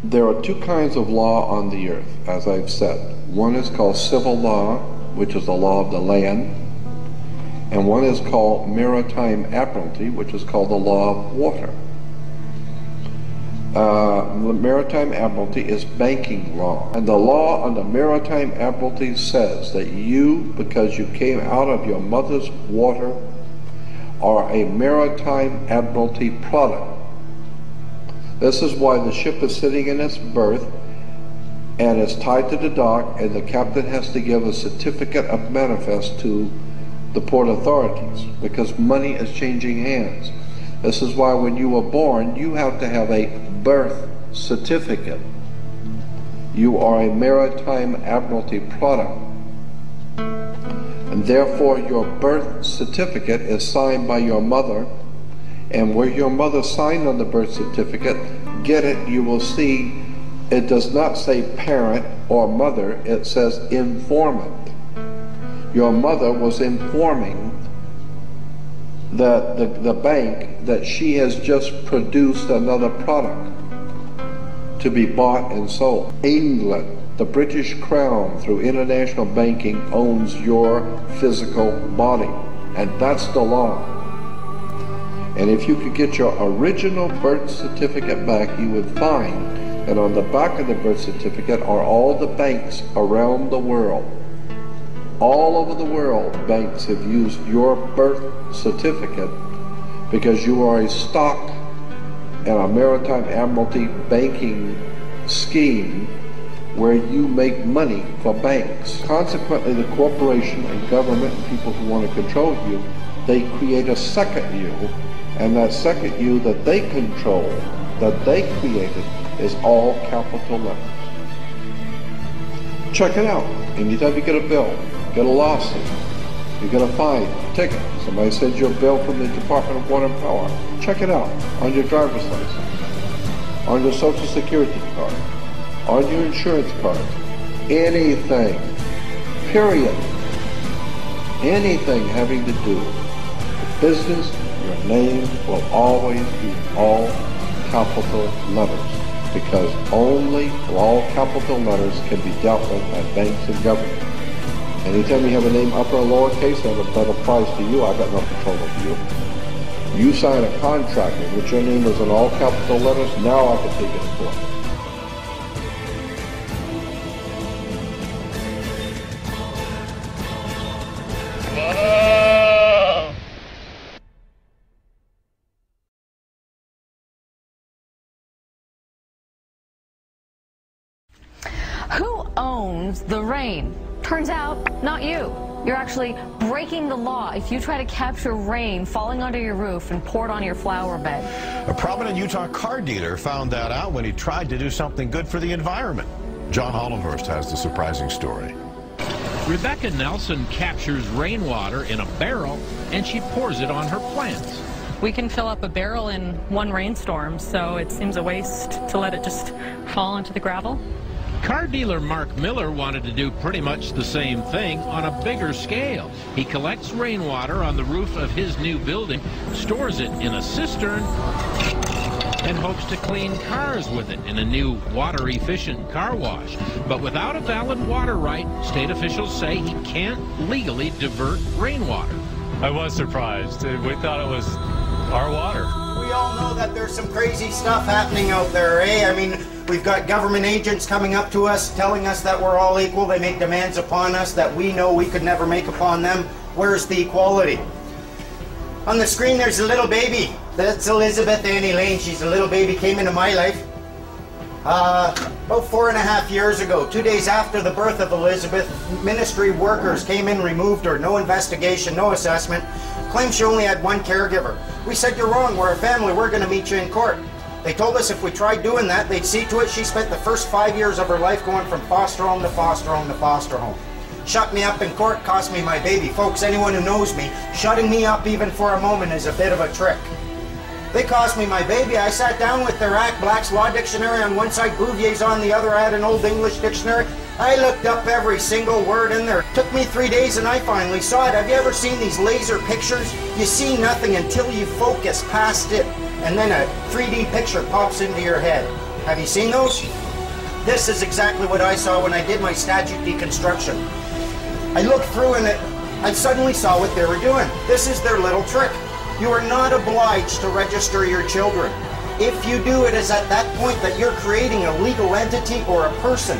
There are two kinds of law on the earth, as I've said. One is called civil law, which is the law of the land, and one is called maritime admiralty, which is called the law of water. Maritime admiralty is banking law, and the law on the maritime admiralty says that you, because you came out of your mother's water, are a maritime admiralty product. This is why the ship is sitting in its berth and is tied to the dock, and the captain has to give a certificate of manifest to the port authorities, because money is changing hands. This is why when you were born, you have to have a birth certificate. You are a maritime admiralty product, and therefore your birth certificate is signed by your mother, and where your mother signed on the birth certificate, get it, you will see it does not say parent or mother, it says informant. Your mother was informing the bank that she has just produced another product to be bought and sold. England, the British Crown, through international banking, owns your physical body, and that's the law. And if you could get your original birth certificate back, you would find that on the back of the birth certificate are all the banks around the world. All over the world, banks have used your birth certificate because you are a stock in a maritime admiralty banking scheme where you make money for banks. Consequently, the corporation and government and people who want to control you, they create a second you, and that second you that they control, that they created, is all capital letters. Check it out. Anytime you get a bill, get a lawsuit, you get a fine, a ticket, somebody sends you a bill from the Department of Water and Power, check it out on your driver's license, on your Social Security card, on your insurance card, anything, period, anything having to do with business, your name will always be all capital letters, because only all capital letters can be dealt with by banks and government. Anytime you have a name upper or lowercase, that applies to you. I've got no control over you. You sign a contract in which your name is in all capital letters, now I can take it to court. Who owns the rain? Turns out, not you. You're actually breaking the law if you try to capture rain falling onto your roof and pour it on your flower bed. A prominent Utah car dealer found that out when he tried to do something good for the environment. John Hollenhorst has the surprising story. Rebecca Nelson captures rainwater in a barrel and she pours it on her plants. We can fill up a barrel in one rainstorm, so it seems a waste to let it just fall into the gravel. Car dealer Mark Miller wanted to do pretty much the same thing on a bigger scale. He collects rainwater on the roof of his new building, stores it in a cistern, and hopes to clean cars with it in a new water-efficient car wash. But without a valid water right, state officials say he can't legally divert rainwater. I was surprised. We thought it was our water. We all know that there's some crazy stuff happening out there, eh? I mean, we've got government agents coming up to us, telling us that we're all equal. They make demands upon us that we know we could never make upon them. Where's the equality? On the screen, there's a little baby. That's Elizabeth Annie Lane. She's a little baby, came into my life about 4.5 years ago. 2 days after the birth of Elizabeth, ministry workers came in, removed her. No investigation, no assessment. Claimed she only had one caregiver. We said, you're wrong, we're a family, we're going to meet you in court. They told us if we tried doing that, they'd see to it she spent the first 5 years of her life going from foster home to foster home to foster home. Shut me up in court, cost me my baby. Folks, anyone who knows me, shutting me up even for a moment is a bit of a trick. They cost me my baby. I sat down with their Act Black's Law Dictionary on one side, Bouvier's on the other. I had an Old English dictionary. I looked up every single word in there. It took me 3 days and I finally saw it. Have you ever seen these laser pictures? You see nothing until you focus past it, and then a 3D picture pops into your head. Have you seen those? This is exactly what I saw when I did my statute deconstruction. I looked through and I suddenly saw what they were doing. This is their little trick. You are not obliged to register your children. If you do, it is at that point that you're creating a legal entity or a person.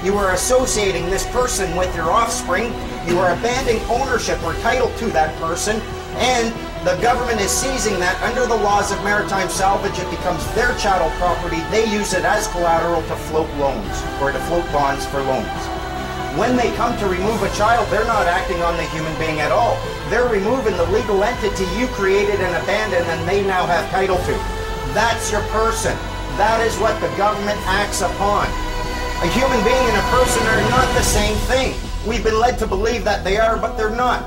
You are associating this person with your offspring. You are abandoning ownership or title to that person, and the government is seizing that under the laws of maritime salvage. It becomes their chattel property. They use it as collateral to float loans or to float bonds for loans. When they come to remove a child, they're not acting on the human being at all. They're removing the legal entity you created and abandoned and they now have title to. That's your person. That is what the government acts upon. A human being and a person are not the same thing. We've been led to believe that they are, but they're not.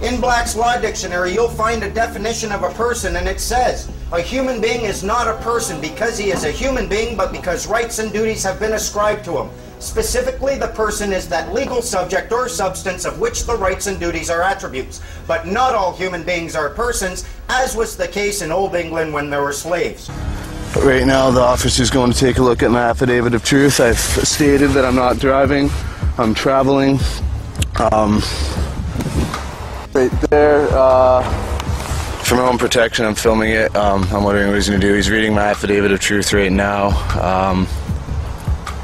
In Black's Law Dictionary, you'll find a definition of a person, and it says, a human being is not a person because he is a human being, but because rights and duties have been ascribed to him. Specifically, the person is that legal subject or substance of which the rights and duties are attributes. But not all human beings are persons, as was the case in Old England when there were slaves. Right now, the officer's going to take a look at my affidavit of truth. I've stated that I'm not driving, I'm traveling. Right there, for my own protection, I'm filming it. I'm wondering what he's going to do. He's reading my affidavit of truth right now.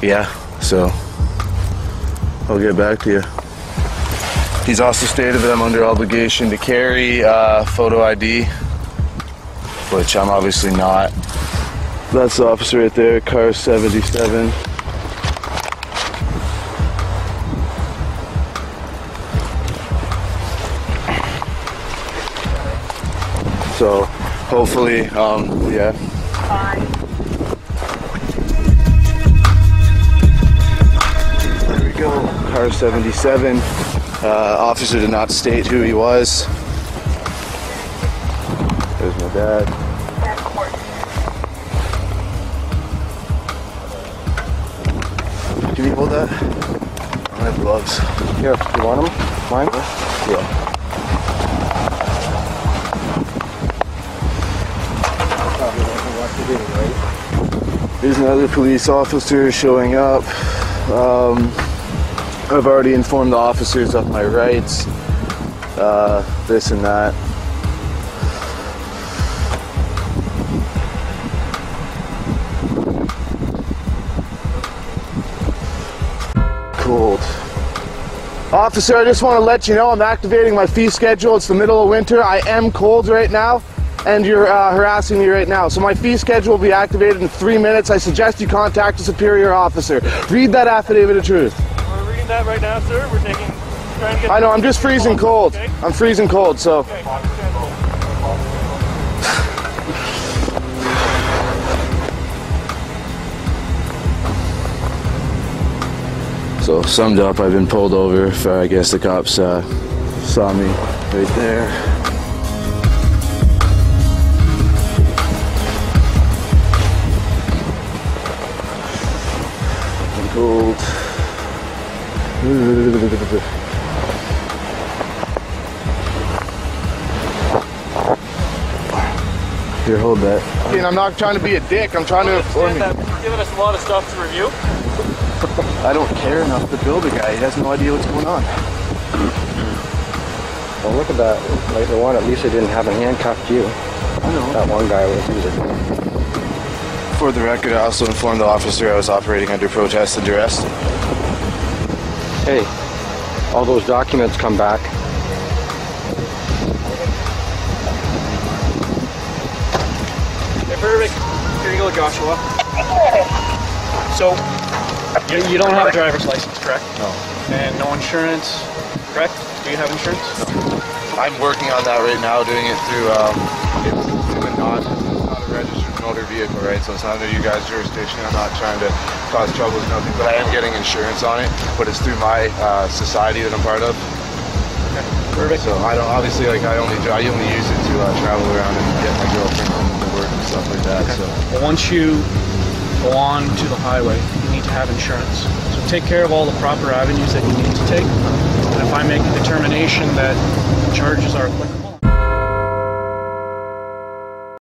Yeah, so I'll get back to you. He's also stated that I'm under obligation to carry photo ID, which I'm obviously not. That's the officer right there, car 77. So hopefully, yeah. There we go, car 77. Officer did not state who he was. There's my dad. Can you hold that? I have gloves. Here, you want them? Mine? Yeah. There's another police officer showing up. I've already informed the officers of my rights, this and that. Cold. Officer, I just want to let you know I'm activating my fee schedule. It's the middle of winter. I am cold right now, and you're harassing me right now. So my fee schedule will be activated in 3 minutes. I suggest you contact a superior officer. Read that affidavit of truth. We're reading that right now, sir. We're trying to get... I know, I'm just freezing cold. Okay. I'm freezing cold, so... Okay. So, summed up, I've been pulled over. I guess the cops saw me right there. I'm cold. Here, hold that. I'm not trying to be a dick. I'm trying to inform you. You're giving us a lot of stuff to review. I don't care enough to build a guy. He has no idea what's going on. Well, look at that. Like the one, at least they didn't have a handcuffed you. I know. That one guy was either. For the record, I also informed the officer I was operating under protest and duress. Hey, all those documents come back. Hey, perfect. Here you go, Joshua. So, you don't have a driver's license, correct? No. And no insurance, correct? Do you have insurance? No. I'm working on that right now, doing it through, it's not a registered motor vehicle, right? So it's not under you guys' jurisdiction. I'm not trying to cause trouble or nothing, but I am getting insurance on it, but it's through my society that I'm part of. Okay, perfect. So I don't, obviously, like, I only use it to travel around and get my girlfriend home from work and stuff like that. Okay. So. Well, once you go on to the highway, you need to have insurance. So take care of all the proper avenues that you need to take. And if I make a determination that charges are applicable,